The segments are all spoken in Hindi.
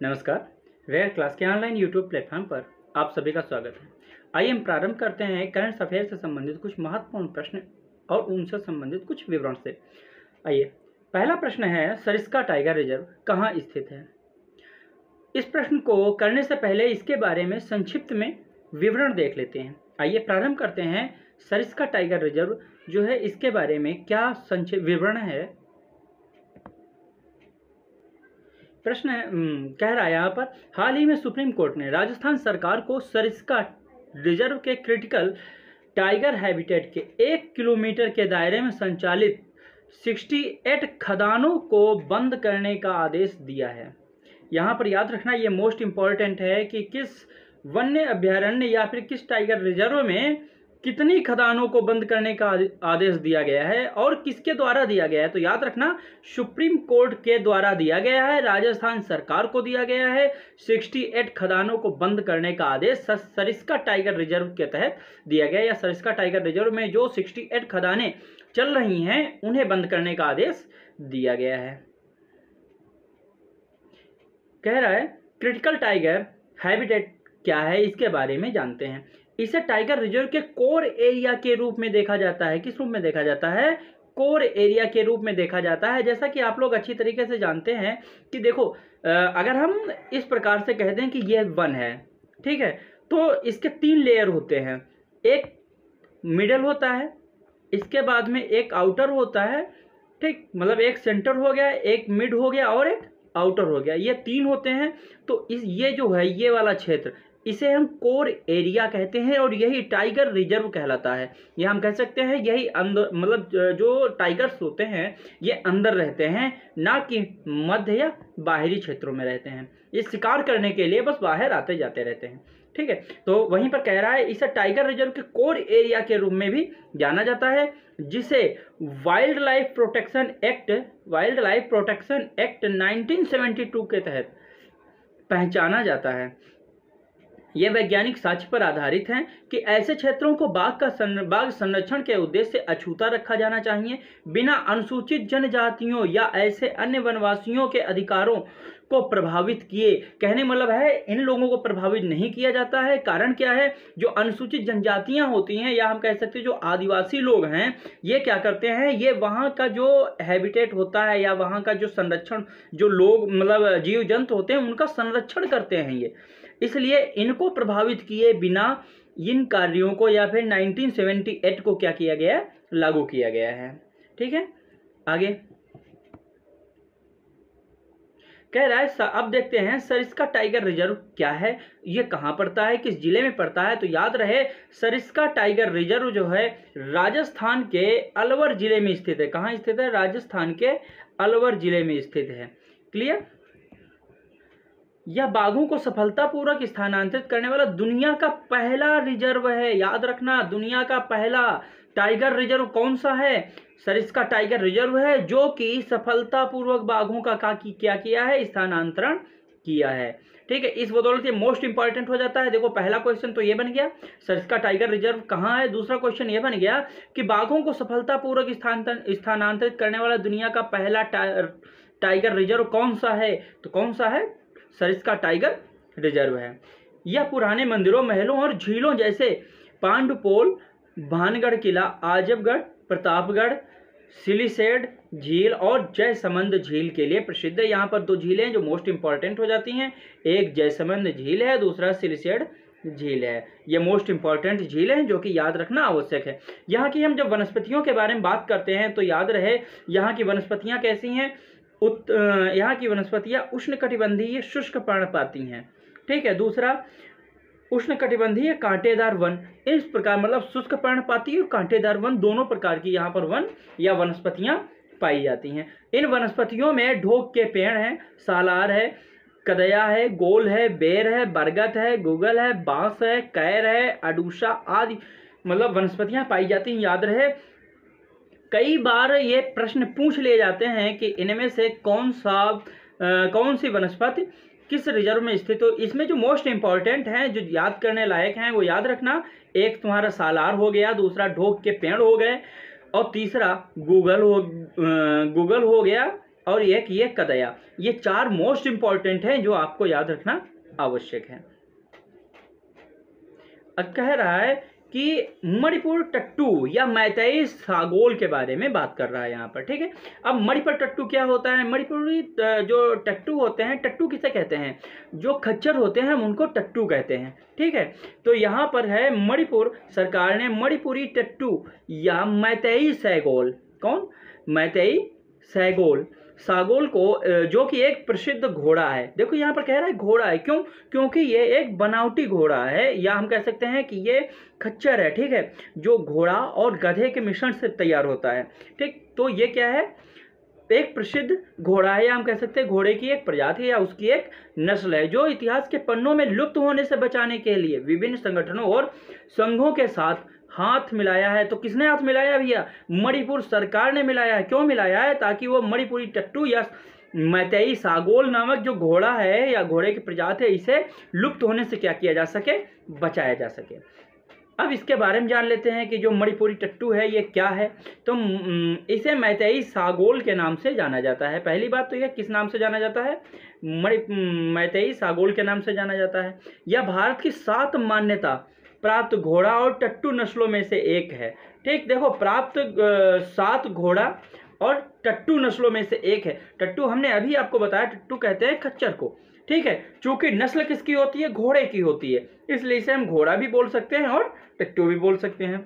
नमस्कार। रेयर क्लास के ऑनलाइन यूट्यूब प्लेटफॉर्म पर आप सभी का स्वागत है। आइए हम प्रारंभ करते हैं करंट अफेयर से संबंधित कुछ महत्वपूर्ण प्रश्न और उनसे संबंधित कुछ विवरण से। आइए, पहला प्रश्न है, सरिस्का टाइगर रिजर्व कहाँ स्थित है? इस प्रश्न को करने से पहले इसके बारे में संक्षिप्त में विवरण देख लेते हैं। आइए प्रारंभ करते हैं। सरिस्का टाइगर रिजर्व जो है इसके बारे में क्या संक्षिप्त विवरण है। प्रश्न है, कह रहा है यहाँ पर, हाल ही में सुप्रीम कोर्ट ने राजस्थान सरकार को सरिस्का रिजर्व के क्रिटिकल टाइगर हैबिटेट के 1 किलोमीटर के दायरे में संचालित 68 खदानों को बंद करने का आदेश दिया है। यहाँ पर याद रखना ये मोस्ट इम्पॉर्टेंट है कि किस वन्य अभ्यारण्य या फिर किस टाइगर रिजर्व में कितनी खदानों को बंद करने का आदेश दिया गया है और किसके द्वारा दिया गया है। तो याद रखना सुप्रीम कोर्ट के द्वारा दिया गया है, राजस्थान सरकार को दिया गया है। 68 खदानों को बंद करने का आदेश सरिस्का टाइगर रिजर्व के तहत दिया गया, या सरिस्का टाइगर रिजर्व में जो 68 खदानें चल रही हैं उन्हें बंद करने का आदेश दिया गया है। कह रहा है क्रिटिकल टाइगर हैबिटेट क्या है, इसके बारे में जानते हैं। इसे टाइगर रिजर्व के कोर एरिया के रूप में देखा जाता है। किस रूप में देखा जाता है? कोर एरिया के रूप में देखा जाता है। जैसा कि आप लोग अच्छी तरीके से जानते हैं कि देखो, अगर हम इस प्रकार से कह दें कि यह वन है, ठीक है, तो इसके 3 लेयर होते हैं। एक मिडल होता है, इसके बाद में एक आउटर होता है, ठीक, मतलब एक सेंटर हो गया, एक मिड हो गया और एक आउटर हो गया, ये 3 होते हैं। तो ये जो है ये वाला क्षेत्र, इसे हम कोर एरिया कहते हैं और यही टाइगर रिजर्व कहलाता है। ये हम कह सकते हैं यही अंदर, मतलब जो टाइगर्स होते हैं ये अंदर रहते हैं, ना कि मध्य या बाहरी क्षेत्रों में रहते हैं। ये शिकार करने के लिए बस बाहर आते जाते रहते हैं, ठीक है। तो वहीं पर कह रहा है इसे टाइगर रिजर्व के कोर एरिया के रूप में भी जाना जाता है, जिसे वाइल्ड लाइफ प्रोटेक्शन एक्ट 1972 के तहत पहचाना जाता है। ये वैज्ञानिक साक्ष्य पर आधारित हैं कि ऐसे क्षेत्रों को बाघ संरक्षण के उद्देश्य से अछूता रखा जाना चाहिए, बिना अनुसूचित जनजातियों या ऐसे अन्य वनवासियों के अधिकारों को प्रभावित किए। कहने मतलब है इन लोगों को प्रभावित नहीं किया जाता है। कारण क्या है? जो अनुसूचित जनजातियां होती हैं, या हम कह सकते हैं जो आदिवासी लोग हैं, ये क्या करते हैं, ये वहाँ का जो हैबिटेट होता है या वहाँ का जो संरक्षण, जो लोग मतलब जीव जंतु होते हैं उनका संरक्षण करते हैं ये, इसलिए इनको प्रभावित किए बिना इन कार्यों को या फिर 1978 को क्या किया गया, लागू किया गया है, ठीक है। आगे कह रहा है, अब देखते हैं सरिस्का टाइगर रिजर्व क्या है, ये कहाँ पड़ता है, किस जिले में पड़ता है। तो याद रहे सरिस्का टाइगर रिजर्व जो है राजस्थान के अलवर जिले में स्थित है। कहाँ स्थित है? राजस्थान के अलवर जिले में स्थित है। क्लियर? यह बाघों को सफलतापूर्वक स्थानांतरित करने वाला दुनिया का पहला रिजर्व है। याद रखना, दुनिया का पहला टाइगर रिजर्व कौन सा है? सरिस्का टाइगर रिजर्व है, जो कि सफलतापूर्वक बाघों का क्या किया है, स्थानांतरण किया है, ठीक है। इस बदौलत ये मोस्ट इंपॉर्टेंट हो जाता है। देखो पहला क्वेश्चन तो ये बन गया, सरिस्का टाइगर रिजर्व कहाँ है। दूसरा क्वेश्चन ये बन गया कि बाघों को सफलतापूर्वक स्थानांतरित करने वाला दुनिया का पहला टाइगर रिजर्व कौन सा है। तो कौन सा है? सरिस्का टाइगर रिजर्व है। यह पुराने मंदिरों, महलों और झीलों जैसे पांडुपोल, भानगढ़ किला, आजमगढ़, प्रतापगढ़, सिलिसेड झील और जयसमंद झील के लिए प्रसिद्ध है। यहाँ पर 2 झीलें जो मोस्ट इंपॉर्टेंट हो जाती हैं, एक जयसमंद झील है, दूसरा सिलिसेड झील है। ये मोस्ट इंपॉर्टेंट झील है जो कि याद रखना आवश्यक है। यहाँ की हम जब वनस्पतियों के बारे में बात करते हैं तो याद रहे यहाँ की वनस्पतियाँ कैसी हैं। यहाँ की वनस्पतियाँ उष्णकटिबंधीय शुष्क पर्णपाती हैं, ठीक है। दूसरा उष्णकटिबंधीय कांटेदार वन, इस प्रकार मतलब शुष्क पर्णपाती और कांटेदार वन दोनों प्रकार की यहाँ पर वन या वनस्पतियाँ पाई जाती हैं। इन वनस्पतियों में ढोक के पेड़ हैं, सालार है, कदया है, गोल है, बेर है, बरगद है, गुगल है, बांस है, कैर है, अडूसा आदि मतलब वनस्पतियाँ पाई जाती हैं। याद रहे कई बार ये प्रश्न पूछ लिए जाते हैं कि इनमें से कौन सी वनस्पति किस रिजर्व में स्थित हो। इसमें जो मोस्ट इंपॉर्टेंट हैं, जो याद करने लायक हैं, वो याद रखना, एक तुम्हारा सालार हो गया, दूसरा ढोक के पेड़ हो गए और तीसरा गूगल हो गया और एक ये कदया। ये 4 मोस्ट इंपॉर्टेंट हैं जो आपको याद रखना आवश्यक है। अब कह रहा है कि मणिपुर टट्टू या मैतेई सागोल के बारे में बात कर रहा है यहाँ पर, ठीक है। अब मणिपुर टट्टू क्या होता है? मणिपुरी जो टट्टू होते हैं, टट्टू किसे कहते हैं? जो खच्चर होते हैं हम उनको टट्टू कहते हैं, ठीक है। तो यहाँ पर है मणिपुर सरकार ने मणिपुरी टट्टू या मैतेई सैगोल, कौन? मैतेई सैगोल, सागोल को, जो कि एक प्रसिद्ध घोड़ा है। देखो यहाँ पर कह रहा है घोड़ा है, क्यों? क्योंकि ये एक बनावटी घोड़ा है, या हम कह सकते हैं कि ये खच्चर है, ठीक है, जो घोड़ा और गधे के मिश्रण से तैयार होता है, ठीक। तो ये क्या है? एक प्रसिद्ध घोड़ा है, या हम कह सकते हैं घोड़े की एक प्रजाति या उसकी एक नस्ल है, जो इतिहास के पन्नों में लुप्त होने से बचाने के लिए विभिन्न संगठनों और संघों के साथ हाथ मिलाया है। तो किसने हाथ मिलाया भैया? मणिपुर सरकार ने मिलाया है। क्यों मिलाया है? ताकि वो मणिपुरी टट्टू या मैतेई सागोल नामक जो घोड़ा है या घोड़े की प्रजाति है, इसे लुप्त होने से क्या किया जा सके? बचाया जा सके। अब इसके बारे में जान लेते हैं कि जो मणिपुरी टट्टू है ये क्या है। तो इसे मैतेई सागोल के नाम से जाना जाता है। पहली बात तो यह किस नाम से जाना जाता है? मैतेई सागोल के नाम से जाना जाता है। यह भारत की 7 मान्यता प्राप्त घोड़ा और टट्टू नस्लों में से एक है, ठीक। देखो, प्राप्त 7 घोड़ा और टट्टू नस्लों में से एक है। टट्टू हमने अभी आपको बताया, टट्टू कहते हैं खच्चर को, ठीक है। चूंकि नस्ल किसकी होती है? घोड़े की होती है, इसलिए इसे हम घोड़ा भी बोल सकते हैं और टट्टू भी बोल सकते हैं।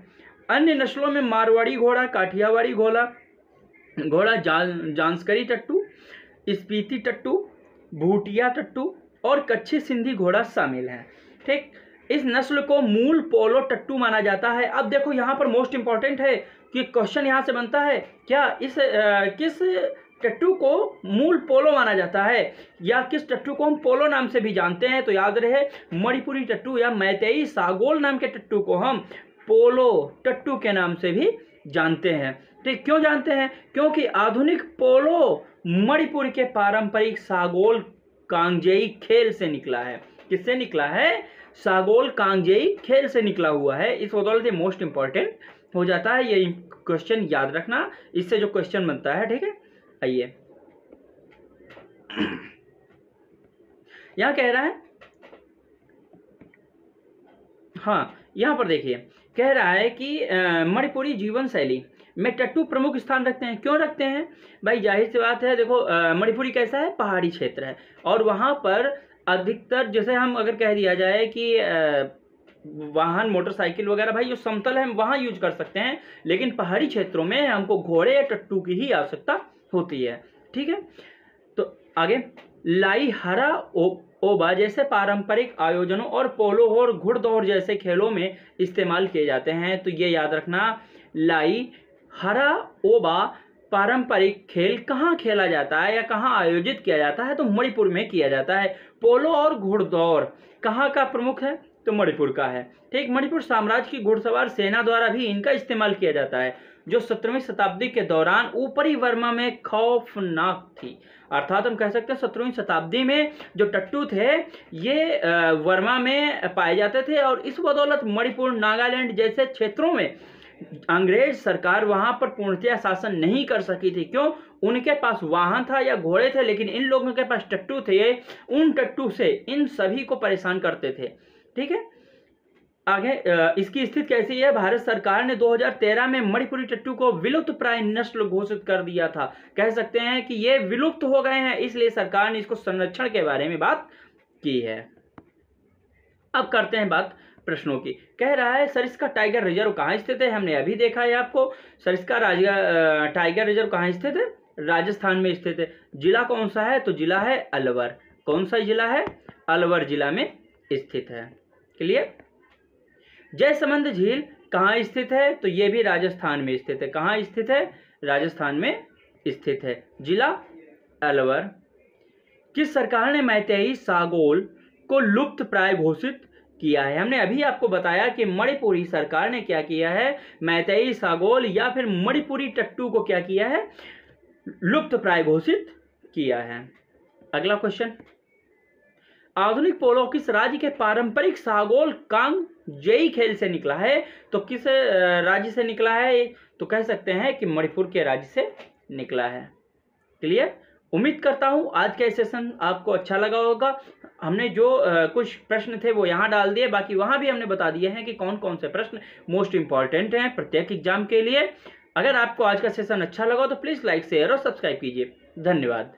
अन्य नस्लों में मारवाड़ी घोड़ा, काठियावाड़ी घोड़ा, जांसकरी टट्टू, स्पीति टट्टू, भूटिया टट्टू और कच्छी सिंधी घोड़ा शामिल है, ठीक। इस नस्ल को मूल पोलो टट्टू माना जाता है। अब देखो यहाँ पर मोस्ट इंपॉर्टेंट है कि क्वेश्चन यहाँ से बनता है, क्या किस टट्टू को मूल पोलो माना जाता है, या किस टट्टू को हम पोलो नाम से भी जानते हैं? तो याद रहे, मणिपुरी टट्टू या मैतेई सागोल नाम के टट्टू को हम पोलो टट्टू के नाम से भी जानते हैं, ठीक। क्यों जानते हैं? क्योंकि आधुनिक पोलो मणिपुर के पारंपरिक सागोल कांगजेई खेल से निकला है। किससे निकला है? सागोल कांगजेई खेल से निकला हुआ है। इस बदौलत मोस्ट इंपॉर्टेंट हो जाता है। ये क्वेश्चन याद रखना, इससे जो क्वेश्चन बनता है, ठीक है। आइए, यहां कह रहा है, हाँ, यहां पर देखिए, कह रहा है कि मणिपुरी जीवन शैली में टट्टू प्रमुख स्थान रखते हैं। क्यों रखते हैं भाई? जाहिर सी बात है, देखो, मणिपुरी कैसा है? पहाड़ी क्षेत्र है, और वहां पर अधिकतर, जैसे हम अगर कह दिया जाए कि वाहन, मोटरसाइकिल वगैरह भाई जो समतल है हम वहां यूज कर सकते हैं, लेकिन पहाड़ी क्षेत्रों में हमको घोड़े या टट्टू की ही आवश्यकता होती है, ठीक है। तो आगे, लाई हरा ओबा जैसे पारंपरिक आयोजनों और पोलो और घुड़दौड़ जैसे खेलों में इस्तेमाल किए जाते हैं। तो ये याद रखना, लाई हरा ओबा पारंपरिक खेल कहाँ खेला जाता है या कहाँ आयोजित किया जाता है? तो मणिपुर में किया जाता है। पोलो और घुड़दौड़ कहाँ का प्रमुख है? तो मणिपुर का है, ठीक। मणिपुर साम्राज्य की घुड़सवार सेना द्वारा भी इनका इस्तेमाल किया जाता है, जो 17वीं शताब्दी के दौरान ऊपरी बर्मा में खौफनाक थी। अर्थात हम कह सकते हैं 17वीं शताब्दी में जो टट्टू थे ये बर्मा में पाए जाते थे, और इस बदौलत मणिपुर, नागालैंड जैसे क्षेत्रों में अंग्रेज सरकार वहां पर पूर्णतया शासन नहीं कर सकी थी। क्यों? उनके पास वाहन था या घोड़े थे, लेकिन इन लोगों के पास टट्टू थे। उन टट्टू से इन सभी को परेशान करते थे, ठीक है। आगे, इसकी स्थिति कैसी है? भारत सरकार ने 2013 में मणिपुरी टट्टू को विलुप्त प्राय नस्ल घोषित कर दिया था। कह सकते हैं कि ये विलुप्त हो गए हैं, इसलिए सरकार ने इसको संरक्षण के बारे में बात की है। अब करते हैं बात प्रश्नों की। कह रहा है सरिस्का टाइगर रिजर्व कहाँ स्थित है? हमने अभी देखा है आपको, सरिस्का टाइगर रिजर्व कहाँ स्थित है? राजस्थान में स्थित है। जिला कौन सा है? तो जिला है अलवर। कौन सा जिला है? अलवर जिला में स्थित है। क्लियर? जयसमंद झील कहाँ स्थित है? तो ये भी राजस्थान में स्थित है। कहाँ स्थित है? राजस्थान में स्थित है। जिला अलवर। किस सरकार ने मैतेई सागोल को लुप्त प्राय घोषित किया है? हमने अभी आपको बताया कि मणिपुरी सरकार ने क्या किया है, मैतेई सागोल या फिर मणिपुरी टट्टू को क्या किया है, लुप्त प्राय घोषित किया है। अगला क्वेश्चन, आधुनिक पोलो किस राज्य के पारंपरिक सागोल कांगजेई खेल से निकला है? तो किस राज्य से निकला है? तो कह सकते हैं कि मणिपुर के राज्य से निकला है। क्लियर? उम्मीद करता हूँ आज का सेशन आपको अच्छा लगा होगा। हमने जो कुछ प्रश्न थे वो यहाँ डाल दिए, बाकी वहाँ भी हमने बता दिए हैं कि कौन कौन से प्रश्न मोस्ट इंपॉर्टेंट हैं प्रत्येक एग्जाम के लिए। अगर आपको आज का सेशन अच्छा लगा तो प्लीज़ लाइक शेयर और सब्सक्राइब कीजिए। धन्यवाद।